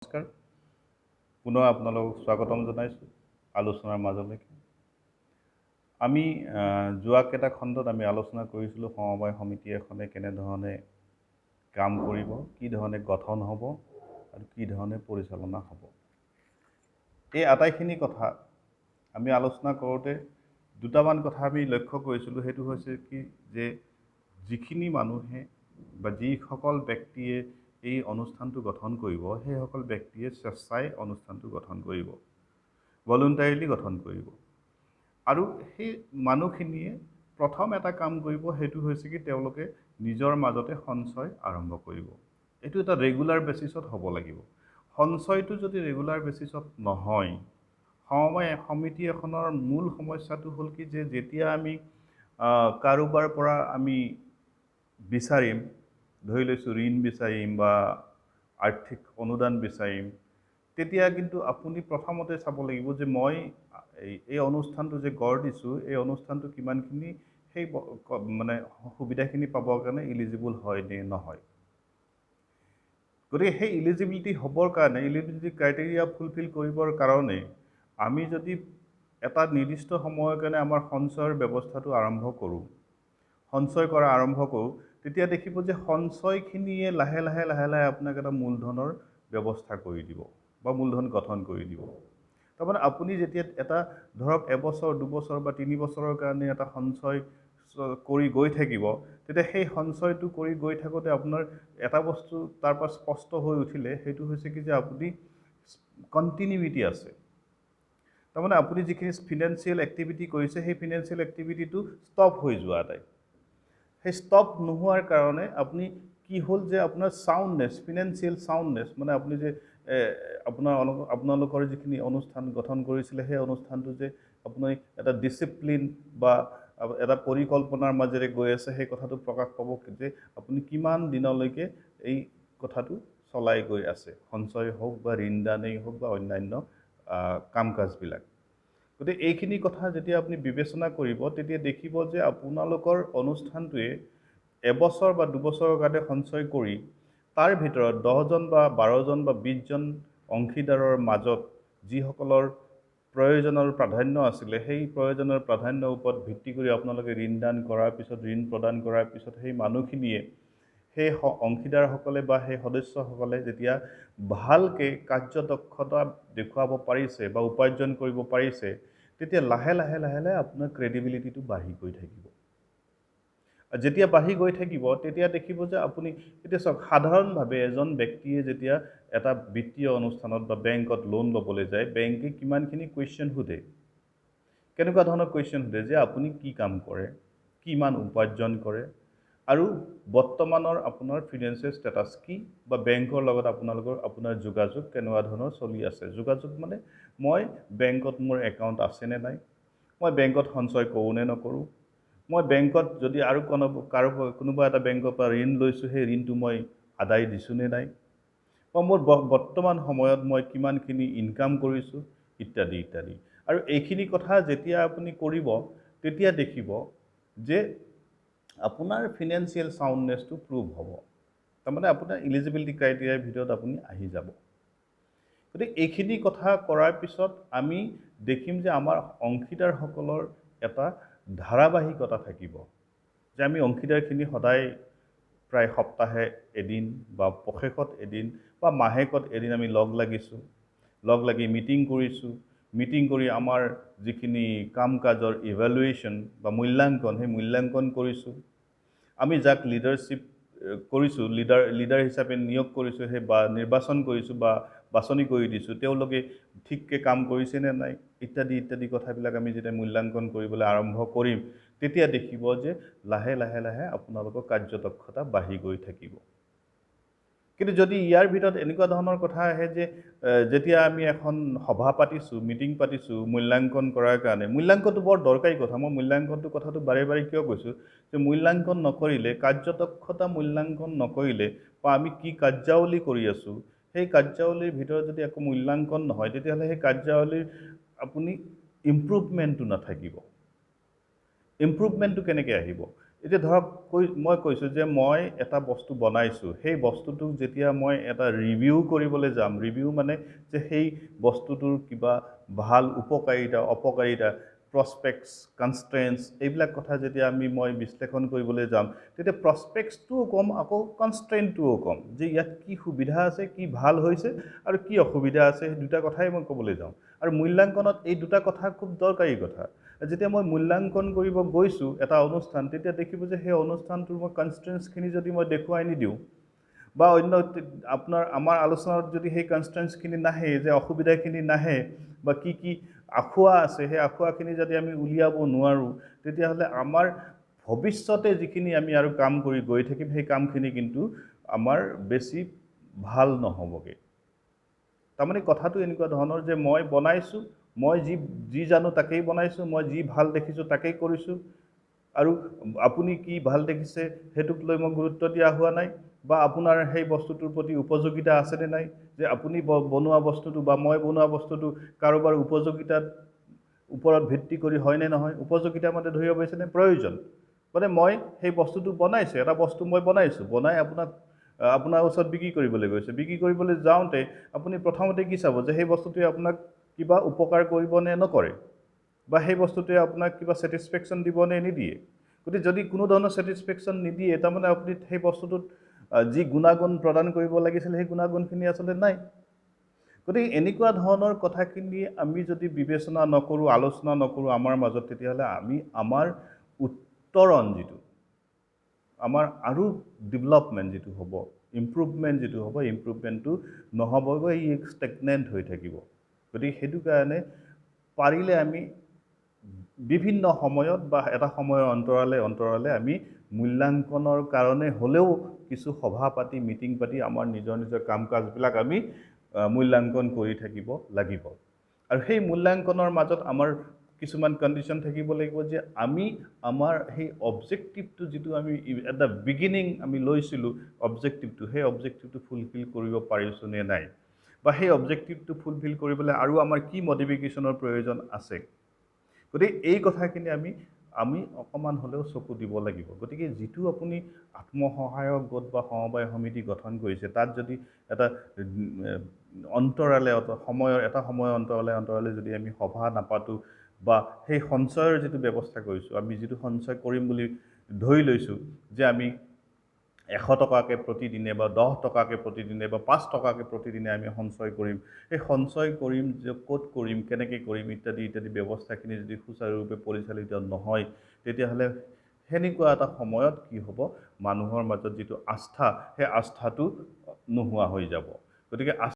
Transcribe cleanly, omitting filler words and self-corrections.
নমস্কাৰ, পুনৰ আপোনালোকক স্বাগতম জনাইছোঁ আলোচনাৰ মাজলৈকে। আমি যোৱা কেইটা খণ্ডত আমি আলোচনা কৰিছিলোঁ সমবায় সমিতি এখনে কেনেধৰণে কাম কৰিব, কি ধৰণে গঠন হ'ব আৰু কি ধৰণে পৰিচালনা হ'ব। এই আটাইখিনি কথা আমি আলোচনা কৰোঁতে দুটামান কথা আমি লক্ষ্য কৰিছিলোঁ। সেইটো হৈছে কি যে যিখিনি মানুহে বা যিসকল ব্যক্তিয়ে এই অনুষ্ঠানটো গঠন কৰিব, সেইসকল ব্যক্তিয়ে স্বেচ্ছাই অনুষ্ঠানটো গঠন কৰিব, ভলুণ্টাৰীলি গঠন কৰিব। আৰু সেই মানুহখিনিয়ে প্ৰথম এটা কাম কৰিব, সেইটো হৈছে কি তেওঁলোকে নিজৰ মাজতে সঞ্চয় আৰম্ভ কৰিব। এইটো এটা ৰেগুলাৰ বেচিছত হ'ব লাগিব। সঞ্চয়টো যদি ৰেগুলাৰ বেচিছত নহয়, সমবায় সমিতি এখনৰ মূল সমস্যাটো হ'ল কি যে যেতিয়া আমি কাৰোবাৰ পৰা আমি বিচাৰিম, ধৰি লৈছোঁ ঋণ বিচাৰিম বা আৰ্থিক অনুদান বিচাৰিম, তেতিয়া কিন্তু আপুনি প্ৰথমতে চাব লাগিব যে মই এই অনুষ্ঠানটো যে গঢ় দিছোঁ, এই অনুষ্ঠানটো কিমানখিনি সেই মানে সুবিধাখিনি পাবৰ কাৰণে ইলিজিবল হয় নে নহয়। গতিকে সেই ইলিজিবিলিটি হ'বৰ কাৰণে, ইলিজিবিলিটি ক্ৰাইটেৰিয়া ফুলফিল কৰিবৰ কাৰণে আমি যদি এটা নিৰ্দিষ্ট সময়ৰ কাৰণে আমাৰ সঞ্চয়ৰ ব্যৱস্থাটো আৰম্ভ কৰোঁ, সঞ্চয় কৰা আৰম্ভ কৰোঁ, তেতিয়া দেখিব যে সঞ্চয়খিনিয়ে লাহে লাহে আপোনাক এটা মূলধনৰ ব্যৱস্থা কৰি দিব বা মূলধন গঠন কৰি দিব। তাৰমানে আপুনি যেতিয়া এটা ধৰক এবছৰ, দুবছৰ বা 3 বছৰৰ কাৰণে এটা সঞ্চয় কৰি গৈ থাকিব, তেতিয়া সেই সঞ্চয়টো কৰি গৈ থাকোঁতে আপোনাৰ এটা বস্তু তাৰ পৰা স্পষ্ট হৈ উঠিলে, সেইটো হৈছে কি যে আপুনি কণ্টিনিউইটি আছে। তাৰমানে আপুনি যিখিনি ফিনেন্সিয়েল এক্টিভিটি কৰিছে, সেই ফিনেন্সিয়েল এক্টিভিটিটো ষ্টপ হৈ যোৱা নাই। সেই ষ্টপ নোহোৱাৰ কাৰণে আপুনি কি হ'ল যে আপোনাৰ চাউণ্ডনেছ, ফিনেন্সিয়েল চাউণ্ডনেছ, মানে আপুনি যে আপোনালোকৰ যিখিনি অনুষ্ঠান গঠন কৰিছিলে, সেই অনুষ্ঠানটো যে আপুনি এটা ডিচিপ্লিন বা এটা পৰিকল্পনাৰ মাজেৰে গৈ আছে, সেই কথাটো প্ৰকাশ পাব যে আপুনি কিমান দিনলৈকে এই কথাটো চলাই গৈ আছে, সঞ্চয় হওক বা ঋণদানেই হওক বা অন্যান্য কাম কাজবিলাক। গতিকে এইখিনি কথা যেতিয়া আপুনি বিবেচনা কৰিব, তেতিয়া দেখিব যে আপোনালোকৰ অনুষ্ঠানটোৱে এবছৰ বা দুবছৰৰ কাৰণে সঞ্চয় কৰি তাৰ ভিতৰত 10জন বা 12জন বা 20জন অংশীদাৰৰ মাজত যিসকলৰ প্ৰয়োজনৰ প্ৰাধান্য আছিলে, সেই প্ৰয়োজনৰ প্ৰাধান্যৰ ওপৰত ভিত্তি কৰি আপোনালোকে ঋণদান কৰাৰ পিছত, ঋণ প্ৰদান কৰাৰ পিছত সেই মানুহখিনিয়ে, সেই অংশীদাৰসকলে বা সেই সদস্যসকলে যেতিয়া ভালকৈ কাৰ্যদক্ষতা দেখুৱাব পাৰিছে বা উপাৰ্জন কৰিব পাৰিছে, তেতিয়া লাহে লাহে আপোনাৰ ক্ৰেডিবিলিটিটো বাঢ়ি গৈ থাকিব। যেতিয়া বাঢ়ি গৈ থাকিব, তেতিয়া দেখিব যে আপুনি এতিয়া চাওক, সাধাৰণভাৱে এজন ব্যক্তিয়ে যেতিয়া এটা বিত্তীয় অনুষ্ঠানত বা বেংকত লোন ল'বলৈ যায়, বেংকে কিমানখিনি কুৱেশ্যন সোধে। কেনেকুৱা ধৰণৰ কুৱেশ্যন সোধে যে আপুনি কি কাম কৰে, কিমান উপাৰ্জন কৰে, আৰু বৰ্তমানৰ আপোনাৰ ফিনেন্সিয়েল ষ্টেটাছ কি, বা বেংকৰ লগত আপোনাৰ যোগাযোগ কেনেকুৱা ধৰণৰ চলি আছে। যোগাযোগ মানে মই বেংকত মোৰ একাউণ্ট আছেনে নাই, মই বেংকত সঞ্চয় কৰোঁ নে নকৰোঁ, মই বেংকত যদি আৰু কোনোবা এটা বেংকৰ পৰা ঋণ লৈছোঁ, সেই ঋণটো মই আদায় দিছোঁ নে নাই, বা মোৰ বৰ্তমান সময়ত মই কিমানখিনি ইনকাম কৰিছোঁ, ইত্যাদি ইত্যাদি। আৰু এইখিনি কথা যেতিয়া আপুনি কৰিব, তেতিয়া দেখিব যে আপোনাৰ ফিনেন্সিয়েল চাউণ্ডনেছটো প্ৰুভ হ'ব। তাৰমানে আপোনাৰ ইলিজিবিলিটি ক্ৰাইটেৰিয়াৰ ভিতৰত আপুনি আহি যাব। গতিকে এইখিনি কথা কৰাৰ পিছত আমি দেখিম যে আমাৰ অংশীদাৰসকলৰ এটা ধাৰাবাহিকতা থাকিব, যে আমি অংশীদাৰখিনি সদায় প্ৰায় সপ্তাহে এদিন বা পষেকত এদিন বা মাহেকত এদিন আমি লগ লাগি মিটিং কৰিছোঁ। মিটিং কৰি আমাৰ যিখিনি কাম কাজৰ ইভেলুৱেশ্যন বা মূল্যাংকন, সেই মূল্যাংকন কৰিছোঁ। আমি যাক লিডাৰশ্বিপ কৰিছোঁ, লিডাৰ হিচাপে নিয়োগ কৰিছোঁ, সেই বা নিৰ্বাচন কৰিছোঁ বা বাছনি কৰি দিছোঁ, তেওঁলোকে ঠিককৈ কাম কৰিছেনে নাই, ইত্যাদি ইত্যাদি কথাবিলাক আমি যেতিয়া মূল্যাংকন কৰিবলৈ আৰম্ভ কৰিম, তেতিয়া দেখিব যে লাহে লাহে আপোনালোকৰ কাৰ্যদক্ষতা বাঢ়ি গৈ থাকিব। কিন্তু যদি ইয়াৰ ভিতৰত এনেকুৱা ধৰণৰ কথা আহে যে যেতিয়া আমি এখন সভা পাতিছোঁ, মিটিং পাতিছোঁ মূল্যাংকন কৰাৰ কাৰণে, মূল্যাংকনটো বৰ দৰকাৰী কথা। মই মূল্যাংকনটো কথাটো বাৰে বাৰে কিয় কৈছোঁ যে মূল্যাংকন নকৰিলে, কাৰ্যদক্ষতা মূল্যাংকন নকৰিলে, বা আমি কি কাৰ্যাৱলী কৰি আছোঁ, সেই কাৰ্যাৱলীৰ ভিতৰত যদি একো মূল্যাংকন নহয়, তেতিয়াহ'লে সেই কাৰ্যাৱলীৰ আপুনি ইম্প্ৰুভমেণ্টটো নাথাকিব। ইম্প্ৰুভমেণ্টটো কেনেকৈ আহিব? এতিয়া ধৰক মই কৈছোঁ যে মই এটা বস্তু বনাইছোঁ, সেই বস্তুটোক যেতিয়া মই এটা ৰিভিউ কৰিবলৈ যাম, ৰিভিউ মানে যে সেই বস্তুটোৰ কিবা ভাল উপকাৰিতা অপকাৰিতা প্ৰস্পেক্টছ কনষ্ট্ৰেইনছ এইবিলাক কথা যেতিয়া মই বিশ্লেষণ কৰিবলৈ যাম, তেতিয়া প্ৰস্পেক্টছটোও ক'ম আকৌ কনষ্ট্ৰেইনটোও ক'ম যে ইয়াত কি সুবিধা আছে, কি ভাল হৈছে আৰু কি অসুবিধা আছে, সেই দুটা কথাই মই ক'বলৈ যাওঁ। আৰু মূল্যাংকনত এই দুটা কথা খুব দৰকাৰী কথা। যেতিয়া মই মূল্যাংকন কৰিব গৈছোঁ এটা অনুষ্ঠান, তেতিয়া দেখিব যে সেই অনুষ্ঠানটোৰ মই কনষ্ট্ৰেইনছখিনি যদি মই দেখুৱাই নিদিওঁ বা অন্য আমাৰ আলোচনাত যদি সেই কনষ্ট্ৰেইনছখিনি নাহে, যে অসুবিধাখিনি নাহে বা কি কি আখুৱা আছে, সেই আখুৱাখিনি যদি আমি উলিয়াব নোৱাৰোঁ, তেতিয়াহ'লে আমাৰ ভৱিষ্যতে যিখিনি আমি আৰু কাম কৰি গৈ থাকিম, সেই কামখিনি কিন্তু আমাৰ বেছি ভাল নহ'বগৈ। তাৰমানে কথাটো এনেকুৱা ধৰণৰ যে মই বনাইছোঁ, মই যি জানো তাকেই বনাইছোঁ, মই যি ভাল দেখিছোঁ তাকেই কৰিছোঁ, আৰু আপুনি কি ভাল দেখিছে সেইটোক লৈ মই গুৰুত্ব দিয়া হোৱা নাই, বা আপোনাৰ সেই বস্তুটোৰ প্ৰতি উপযোগিতা আছেনে নাই, যে আপুনি বনোৱা বস্তুটো বা মই বনোৱা বস্তুটো কাৰোবাৰ উপযোগিতাৰ ওপৰত ভিত্তি কৰি হয়নে নহয়। উপযোগিতা মানে ধৰিব পাৰিছেনে, প্ৰয়োজন। মানে মই সেই বস্তুটো বনাইছোঁ, এটা বস্তু মই বনাইছোঁ, বনাই আপোনাৰ ওচৰত বিক্ৰী কৰিবলৈ গৈছে, বিক্ৰী কৰিবলৈ যাওঁতে আপুনি প্ৰথমতে কি চাব যে সেই বস্তুটোৱে আপোনাক কিবা উপকাৰ কৰিব নে নকৰে, বা সেই বস্তুটোৱে আপোনাক কিবা ছেটিছফেকশ্যন দিব নে নিদিয়ে। গতিকে যদি কোনো ধৰণৰ ছেটিছফেকশ্যন নিদিয়ে, তাৰমানে আপুনি সেই বস্তুটোত যি গুণাগুণ প্ৰদান কৰিব লাগিছিল সেই গুণাগুণখিনি আচলতে নাই। গতিকে এনেকুৱা ধৰণৰ কথাখিনি আমি যদি বিবেচনা নকৰোঁ, আলোচনা নকৰোঁ আমাৰ মাজত, তেতিয়াহ'লে আমাৰ উত্তৰণ যিটো, আমাৰ আৰু ডেভেলপমেণ্ট যিটো হ'ব, ইম্প্ৰুভমেণ্ট যিটো হ'ব, ইম্প্ৰুভমেণ্টটো নহ'বগৈ, ই ষ্টেগনেণ্ট হৈ থাকিব। গতিকে সেইটো কাৰণে পাৰিলে আমি বিভিন্ন সময়ত বা এটা সময়ৰ অন্তৰালে আমি মূল্যাংকনৰ কাৰণে হ'লেও কিছু সভা পাতি, মিটিং পাতি আমাৰ নিজৰ কাম কাজবিলাক আমি মূল্যাংকন কৰি থাকিব লাগিব। আৰু সেই মূল্যাংকনৰ মাজত আমাৰ কিছুমান কণ্ডিশ্যন থাকিব লাগিব যে আমাৰ সেই অবজেক্টিভটো যিটো আমি এট দ্য বিগিনিং আমি লৈছিলোঁ অবজেক্টিভটো, সেই অবজেক্টিভটো ফুলফিল কৰিব পাৰিছোঁ নে নাই, বা সেই অবজেক্টিভটো ফুলফিল কৰিবলৈ আৰু আমাৰ কি মডিফিকেশ্যনৰ প্ৰয়োজন আছে। গতিকে এই কথাখিনি আমি অকণমান হ'লেও চকু দিব লাগিব। গতিকে যিটো আপুনি আত্মসহায়ক গোট বা সমবায় সমিতি গঠন কৰিছে, তাত যদি এটা সময়ৰ অন্তৰালে যদি আমি সভা নাপাতোঁ, বা সেই সঞ্চয়ৰ যিটো ব্যৱস্থা কৰিছোঁ, আমি যিটো সঞ্চয় কৰিম বুলি ধৰি লৈছোঁ যে আমি 100 টকাকৈ প্ৰতিদিনে বা 10 টকাকৈ প্ৰতিদিনে বা 5 টকাকৈ প্ৰতিদিনে আমি সঞ্চয় কৰিম, সেই সঞ্চয় কৰিম যে ক'ত কৰিম, কেনেকৈ কৰিম ইত্যাদি ব্যৱস্থাখিনি যদি সুচাৰুৰূপে পৰিচালিত নহয়, তেতিয়াহ'লে সেনেকুৱা এটা সময়ত কি হ'ব, মানুহৰ মাজত যিটো আস্থা, সেই আস্থাটো নোহোৱা হৈ যাব। গতিকে